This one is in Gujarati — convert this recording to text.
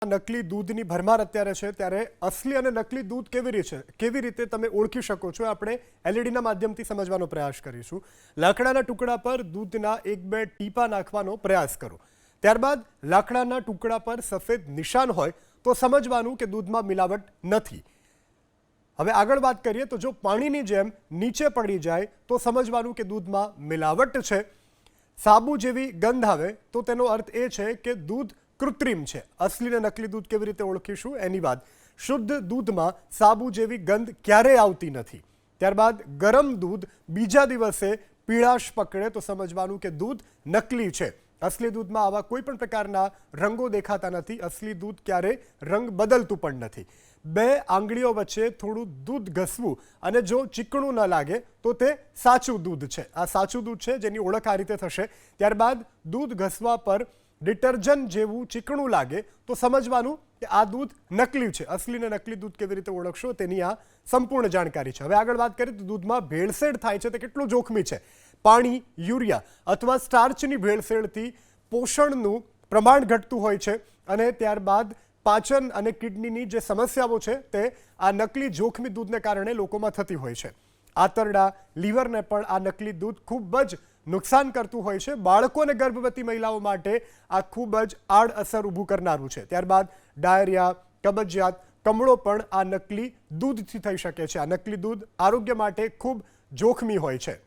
નકલી દૂધની ભરમાર અત્યારે છે, ત્યારે અસલી અને નકલી દૂધ કેવી રીતે તમે ઓળખી શકો છો, આપણે એલઈડીના માધ્યમથી સમજવાનો પ્રયાસ કરીશું. લાકડાના ટુકડા પર દૂધના 1-2 ટીપા નાખવાનો પ્રયાસ કરો. ત્યારબાદ લાકડાના ટુકડા પર સફેદ નિશાન હોય તો સમજવાનું કે દૂધમાં મિલાવટ નથી. હવે આગળ વાત કરીએ તો જો પાણીની જેમ નીચે પડી જાય તો સમજવાનું કે દૂધમાં મિલાવટ છે. સાબુ જેવી ગંધ આવે તો તેનો અર્થ એ છે કે દૂધ કૃત્રિમ છે. અસલી અને નકલી દૂધ કેવી રીતે ઓળખીશું એની વાત. શુદ્ધ દૂધમાં સાબુ જેવી ગંધ ક્યારેય આવતી નથી. ત્યારબાદ ગરમ દૂધ બીજા દિવસે પીળાશ પકડે તો સમજવાનું કે દૂધ નકલી છે. અસલી દૂધમાં આવા કોઈ પણ પ્રકારના રંગો દેખાતા નથી. અસલી દૂધ ક્યારેય રંગ બદલતું પણ નથી. 2 આંગળીઓ વચ્ચે થોડું દૂધ ઘસવું અને જો ચીકણું ન લાગે તો તે સાચું દૂધ છે. આ સાચું દૂધ છે જેની ઓળખ આ રીતે થશે. ત્યારબાદ દૂધ ઘસવા પર ડિટર્જન્ટ જેવું ચીકણું લાગે તો સમજવાનું કે આ દૂધ નકલી છે. અસલી અને નકલી દૂધ કેવી રીતે ઓળખશો તેની આ સંપૂર્ણ જાણકારી છે. હવે આગળ વાત કરીએ તો દૂધમાં ભેળસેળ થાય છે તે કેટલું જોખમી છે. પાણી, યુરિયા અથવા સ્ટાર્ચની ભેળસેળથી પોષણનું પ્રમાણ ઘટતું હોય છે અને ત્યારબાદ પાચન અને કિડનીની જે સમસ્યાઓ છે તે આ નકલી જોખમી દૂધને કારણે લોકોમાં થતી હોય છે. આંતરડા, લીવરને પણ આ નકલી દૂધ ખૂબ જ નુકસાન કરતું હોય છે. બાળકો અને ગર્ભવતી મહિલાઓ માટે આ ખૂબ જ આડઅસર ઊભું કરનારું છે. ત્યારબાદ ડાયરિયા, કબજિયાત, કમળો પણ આ નકલી દૂધથી થઈ શકે છે. આ નકલી દૂધ આરોગ્ય માટે ખૂબ જોખમી હોય છે.